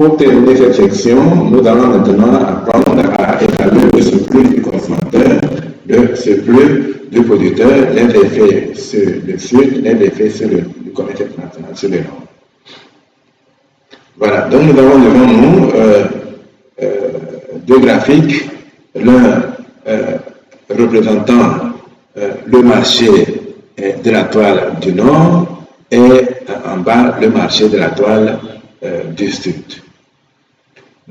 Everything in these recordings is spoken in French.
Pour terminer cette section, nous allons maintenant apprendre à évaluer le surplus du consommateur, le surplus du producteur, les effets sur le sud, les effets sur le commerce international, sur les normes. Voilà, donc nous avons devant nous deux graphiques, l'un représentant le marché de la toile du nord et en bas le marché de la toile du sud.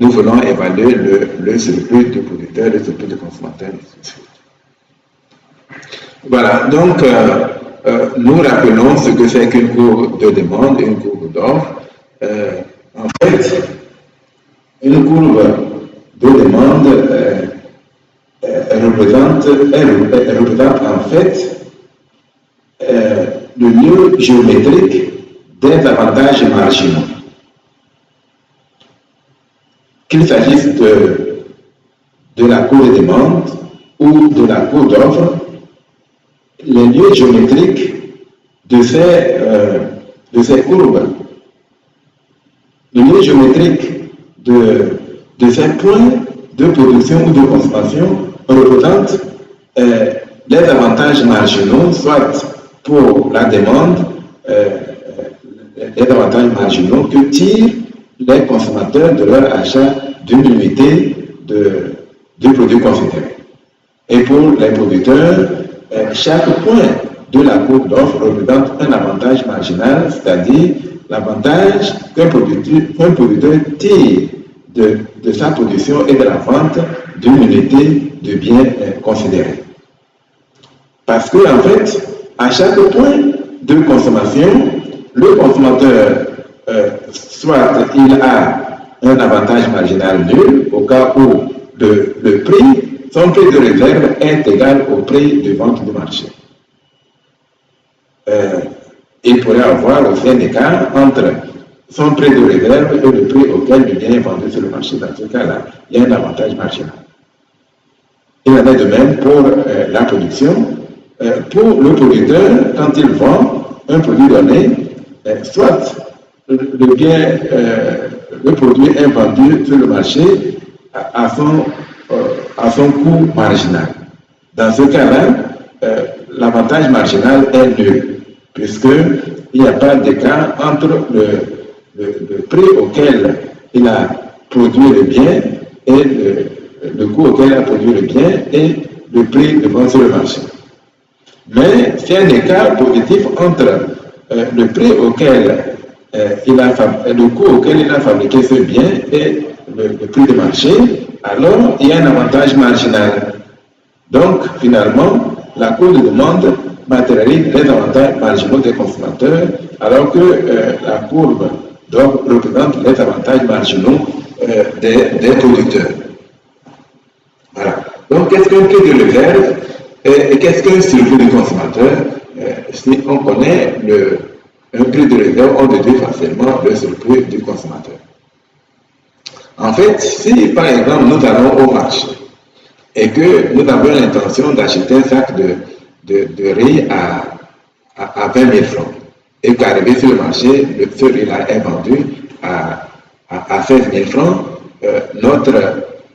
Nous voulons évaluer le surplus du producteur, le surplus du consommateur, et ainsi de suite. Voilà, donc nous rappelons ce que c'est qu'une courbe de demande et une courbe d'offre. En fait, une courbe de demande représente en fait le lieu géométrique des avantages marginaux. Qu'il s'agisse de la courbe de demande ou de la courbe d'offre, les lieux géométriques de ces courbes, les lieux géométriques de ces points de production ou de consommation représentent les avantages marginaux, soit pour la demande, les avantages marginaux que tirent les consommateurs de leur achat d'une unité du produit considéré. Et pour les producteurs, chaque point de la courbe d'offre représente un avantage marginal, c'est-à-dire l'avantage qu'un producteur tire de sa production et de la vente d'une unité de bien considéré. Parce que, en fait, à chaque point de consommation, le consommateur, soit il a un avantage marginal nul, au cas où le prix, son prix de réserve est égal au prix de vente du marché. Il pourrait avoir aussi un écart entre son prix de réserve et le prix auquel le bien est vendu sur le marché. Dans ce cas-là, il y a un avantage marginal. Il en est de même pour la production. Pour le producteur, quand il vend un produit donné, soit le produit est vendu sur le marché à son coût marginal. Dans ce cas-là, l'avantage marginal est nul, puisqu'il n'y a pas d'écart entre le prix auquel il a produit le bien et le coût auquel il a produit le bien et le prix de vente sur le marché. Mais s'il y a un écart positif entre le prix auquel le coût auquel il a fabriqué ce bien et le prix de marché, alors il y a un avantage marginal. Donc, finalement, la courbe de demande matérialise les avantages marginaux des consommateurs, alors que la courbe d'offre représente les avantages marginaux des producteurs. Voilà. Donc, qu'est-ce qu'un prix de réserve et qu'est-ce qu'un surplus du consommateur? Si on connaît un prix de réserve, on déduit facilement le surplus du consommateur. En fait, si par exemple nous allons au marché et que nous avons l'intention d'acheter un sac de riz à 20 000 francs et qu'arrivé sur le marché, ce riz-là est vendu à 16 000 francs, notre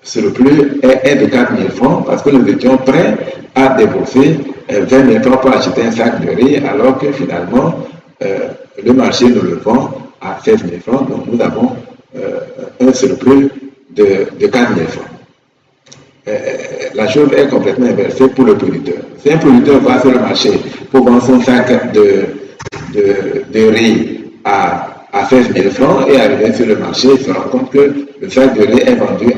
surplus est de 4 000 francs parce que nous étions prêts à débourser 20 000 francs pour acheter un sac de riz alors que finalement le marché nous le vend à 16 000 francs, donc nous avons un surplus de 4 000 francs. La chose est complètement inversée pour le producteur. Si un producteur va sur le marché pour vendre son sac de riz à 16 000 francs et arrivé sur le marché, il se rend compte que le sac de riz est vendu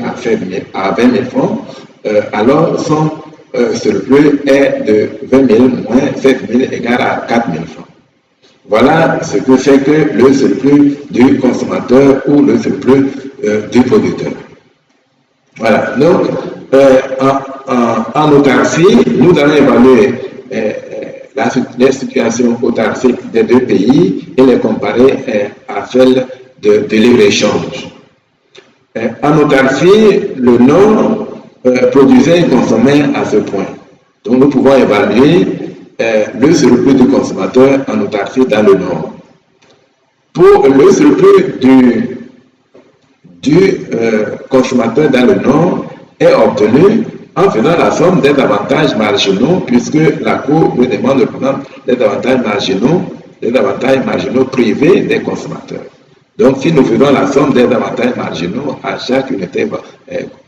à 20 000 francs, alors son surplus est de 20 000 moins 7 000 égale à 4 000 francs. Voilà ce que c'est que le surplus du consommateur ou le surplus du producteur. Voilà, donc en autarcie, nous allons évaluer les situations autarciques des deux pays et les comparer à celles de libre-échange. En autarcie, le Nord produisait et consommait à ce point. Donc nous pouvons évaluer le surplus du consommateur en autarcie dans le Nord. Pour le surplus du consommateur dans le Nord est obtenue en faisant la somme des avantages marginaux, puisque la Cour nous demande de prendre les avantages marginaux privés des consommateurs. Donc, si nous faisons la somme des avantages marginaux à chaque unité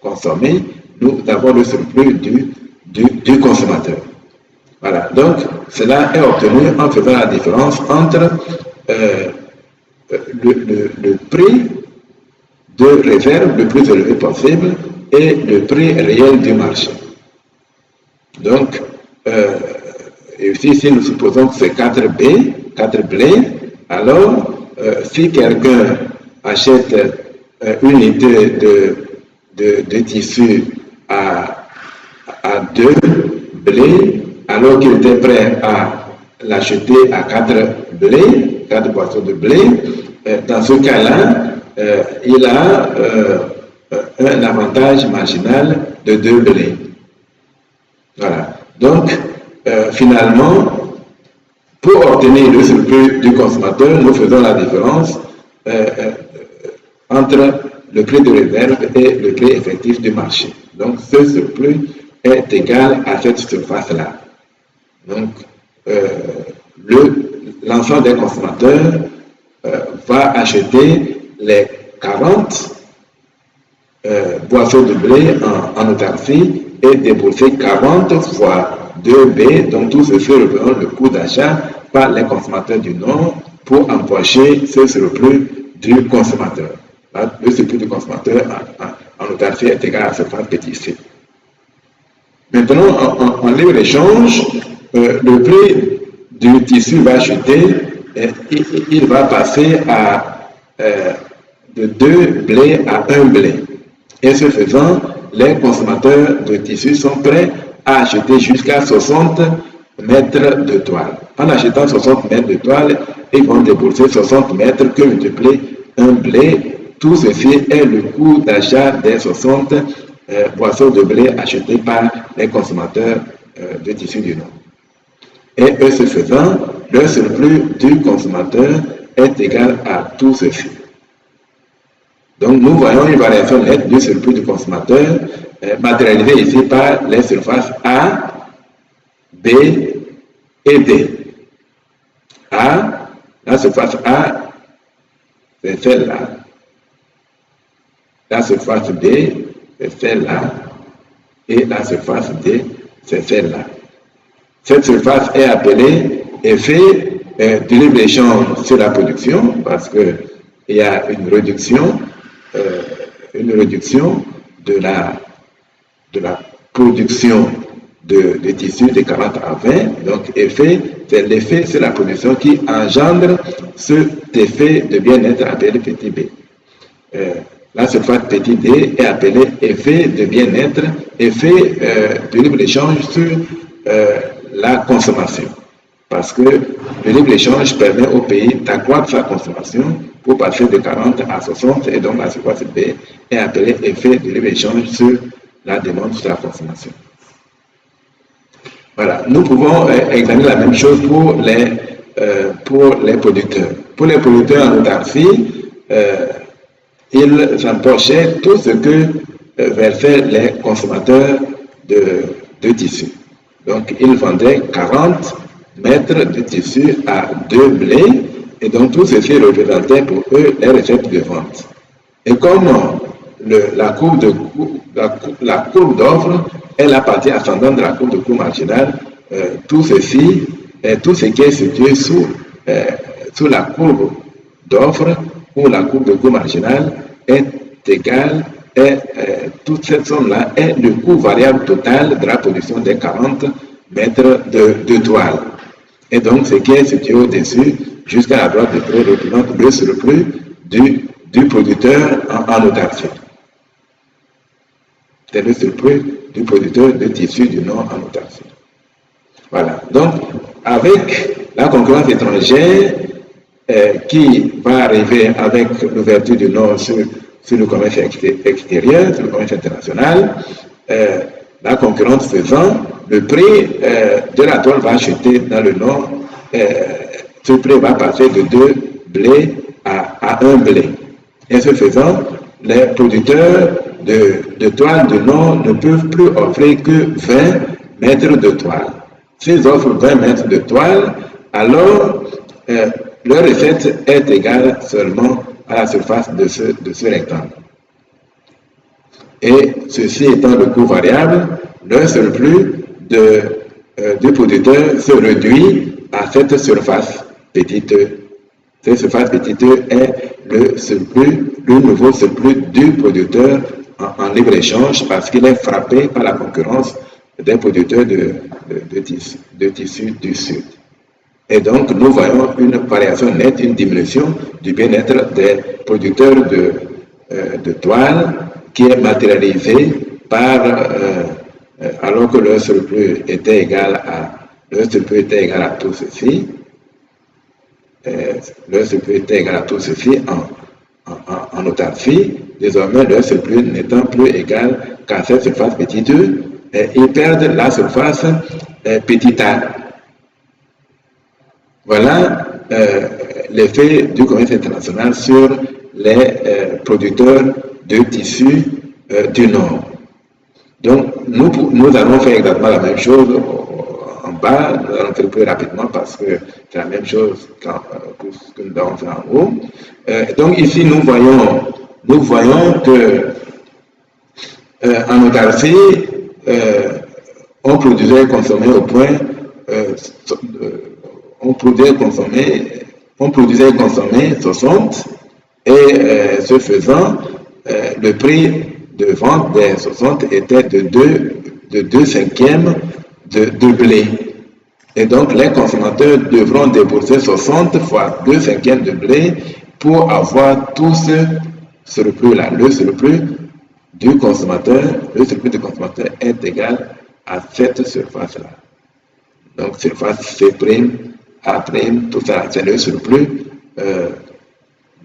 consommée, nous avons le surplus du consommateur. Voilà. Donc, cela est obtenu en faisant la différence entre le prix de réserve le plus élevé possible et le prix réel du marché. Donc, ici, si nous supposons que c'est 4 blés, alors, si quelqu'un achète une unité de tissu à 2 blés, alors qu'il était prêt à l'acheter à 4 blés, 4 boîtes de blé, dans ce cas-là, il a un avantage marginal de 2 blés. Voilà. Donc, finalement, pour obtenir le surplus du consommateur, nous faisons la différence entre le prix de réserve et le prix effectif du marché. Donc, ce surplus est égal à cette surface-là. Donc, l'ensemble des consommateurs va acheter les 40 boisseaux de blé en autarcie et débourser 40 fois 2B, donc tout ceci représente le coût d'achat par les consommateurs du Nord pour empocher ce surplus du consommateur. Là, le surplus du consommateur en autarcie est égal à ce surface petit c. Maintenant, en libre-échange, le prix du tissu va chuter et il va passer de 2 blés à 1 blé. Et ce faisant, les consommateurs de tissu sont prêts à acheter jusqu'à 60 mètres de toile. En achetant 60 mètres de toile, ils vont débourser 60 mètres que multiplie 1 blé. Tout ceci est le coût d'achat des 60 boisseaux de blé achetés par les consommateurs de tissu du Nord. Et ce faisant, le surplus du consommateur est égal à tout ceci. Donc, nous voyons une variation nette du surplus du consommateur matérialisée ici par les surfaces A, B et D. A, la surface A, c'est celle-là. La surface B, c'est celle-là. Et la surface D, c'est celle-là. Cette surface est appelée effet du libre-échange sur la production parce qu'il y a une réduction de la production de tissus de 40 à 20. Donc, effet, c'est l'effet sur la production qui engendre cet effet de bien-être appelé petit b. La surface petit d est appelée effet de bien-être, effet de libre-échange sur la consommation. Parce que le libre-échange permet au pays d'accroître sa consommation pour passer de 40 à 60, et donc la surface B est appelée effet de libre-échange sur la demande sur la consommation. Voilà, nous pouvons examiner la même chose pour les producteurs. Pour les producteurs en autarcie, ils empochaient tout ce que versaient les consommateurs de tissu. Donc, ils vendaient 40 mètres de tissu à 2 blés, et donc tout ceci représentait pour eux les recettes de vente. Et comme la courbe d'offre est la partie ascendante de la courbe de coût marginal, tout ce qui est situé sous la courbe d'offre ou la courbe de coût marginal est égal, toute cette somme-là est le coût variable total de la production des 40 mètres de toile. Et donc, ce qui est situé au-dessus, jusqu'à la droite de près, représente le surplus du producteur en autarcie. C'est le surplus du producteur de tissu du Nord en autarcie. Voilà. Donc, avec la concurrence étrangère qui va arriver avec l'ouverture du Nord sur le commerce extérieur, sur le commerce international, la concurrence faisant, le prix de la toile va chuter dans le Nord. Ce prix va passer de 2 blés à 1 blé. Et ce faisant, les producteurs de toile de Nord ne peuvent plus offrir que 20 mètres de toile. S'ils offrent 20 mètres de toile, alors leur recette est égale seulement à la surface de ce rectangle. Et ceci étant le coût variable, le surplus du producteur se réduit à cette surface petite e. Cette surface petite e est le nouveau surplus du producteur en libre-échange parce qu'il est frappé par la concurrence des producteurs de tissus du Sud. Et donc, nous voyons une variation nette, une diminution du bien-être des producteurs de toile qui est matérialisé par, alors que leur surplus était égal à tout ceci, leur surplus était égal à tout ceci en autarcie. Désormais, leur surplus n'étant plus égal qu'à cette surface petite e, ils perdent la surface petite a. Voilà l'effet du commerce international sur les producteurs de tissus du Nord. Donc, nous allons faire exactement la même chose en bas. Nous allons faire plus rapidement parce que c'est la même chose que ce que nous avons fait en haut. Donc, ici, nous voyons que en autarcie, on produisait et consommait au point on produisait et consommait 60 et ce faisant, le prix de vente des 60 était de 2 cinquièmes de blé. Et donc, les consommateurs devront débourser 60 fois 2 cinquièmes de blé pour avoir tout ce surplus-là. Le surplus du consommateur est égal à cette surface-là. Donc, surface C', A', tout ça, c'est le surplus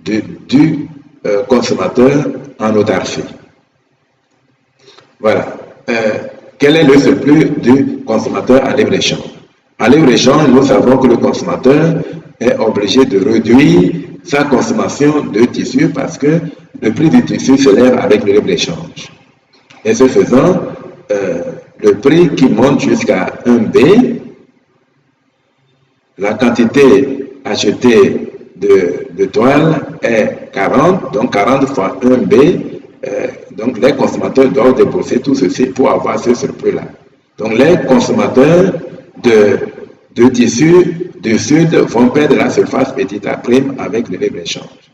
du consommateur en autarcie. Voilà. Quel est le surplus du consommateur en libre-échange? En libre-échange, nous savons que le consommateur est obligé de réduire sa consommation de tissu parce que le prix du tissu s'élève avec le libre-échange. Et ce faisant, le prix qui monte jusqu'à 1B, la quantité achetée de toile est 40, donc 40 fois 1B, donc les consommateurs doivent débourser tout ceci pour avoir ce surplus-là. Donc les consommateurs de tissus du Sud vont perdre la surface petite A' avec le libre-échange.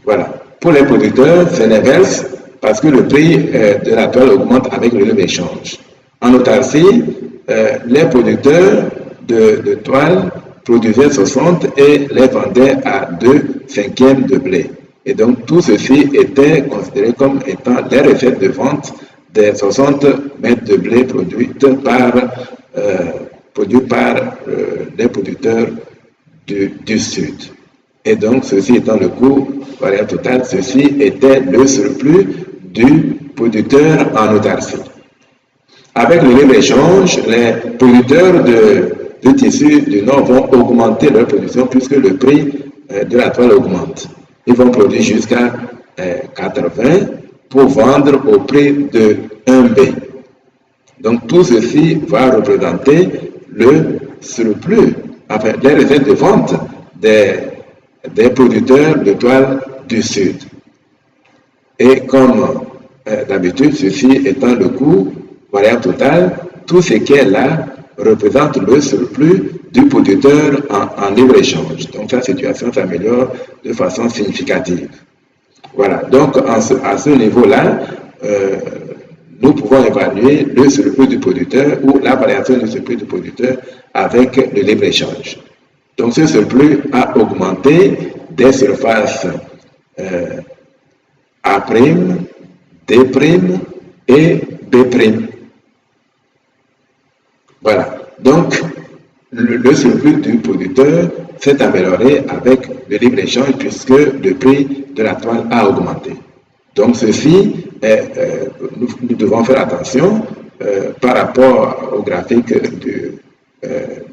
Voilà. Pour les producteurs, c'est l'inverse, parce que le prix de la toile augmente avec le libre-échange. En autarcie, les producteurs de toile produisaient 60 et les vendaient à 2 cinquièmes de blé. Et donc tout ceci était considéré comme étant les recettes de vente des 60 mètres de blé produits par les producteurs du Sud. Et donc ceci étant le coût variable total, ceci était le surplus du producteur en autarcie. Avec le libre-échange, les producteurs de tissus du Nord vont augmenter leur production puisque le prix de la toile augmente. Ils vont produire jusqu'à 80 pour vendre au prix de 1B. Donc tout ceci va représenter le surplus, enfin les recettes de vente des producteurs de toile du Sud. Et comme d'habitude, ceci étant le coût variable total, tout ce qui est là représente le surplus du producteur en libre-échange. Donc sa situation s'améliore de façon significative. Voilà, donc à ce niveau-là, nous pouvons évaluer le surplus du producteur ou la variation du surplus du producteur avec le libre-échange. Donc ce surplus a augmenté des surfaces A', D' et B'. Voilà. Donc, le surplus du producteur s'est amélioré avec le libre-échange puisque le prix de la toile a augmenté. Donc, ceci, nous devons faire attention par rapport au graphique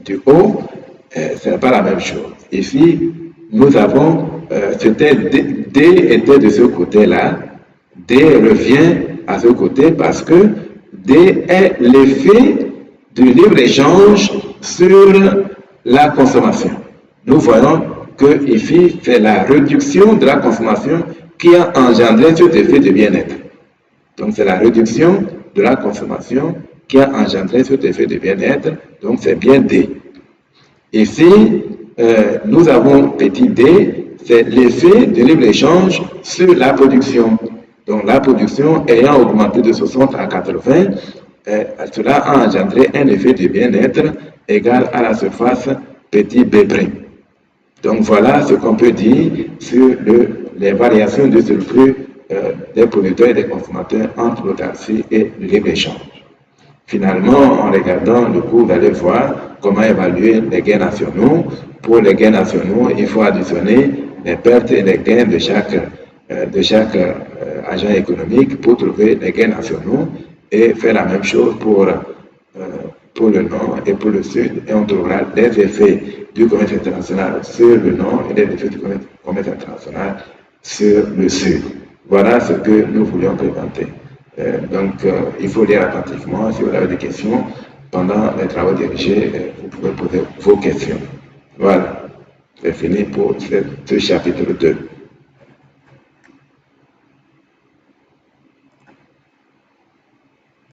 du haut, ce n'est pas la même chose. Ici, nous avons, c'était D était de ce côté-là, D revient à ce côté parce que D est l'effet du libre-échange sur la consommation. Nous voyons que IFI fait la réduction de la consommation qui a engendré cet effet de bien-être. Donc c'est la réduction de la consommation qui a engendré cet effet de bien-être, donc c'est bien D. Ici, nous avons petit d, c'est l'effet de libre-échange sur la production. Donc la production ayant augmenté de 60 à 80, cela a engendré un effet de bien-être égal à la surface petit b'. Donc voilà ce qu'on peut dire sur les variations de surplus des producteurs et des consommateurs entre l'autarcie et le libre-échange. Finalement, en regardant le cours, vous allez voir comment évaluer les gains nationaux. Pour les gains nationaux, il faut additionner les pertes et les gains de chaque agent économique pour trouver les gains nationaux et faire la même chose pour le Nord et pour le Sud. Et on trouvera les effets du commerce international sur le Nord et les effets du commerce international sur le Sud. Voilà ce que nous voulions présenter. Il faut lire attentivement. Si vous avez des questions pendant les travaux dirigés, vous pouvez poser vos questions. Voilà, c'est fini pour ce chapitre 2.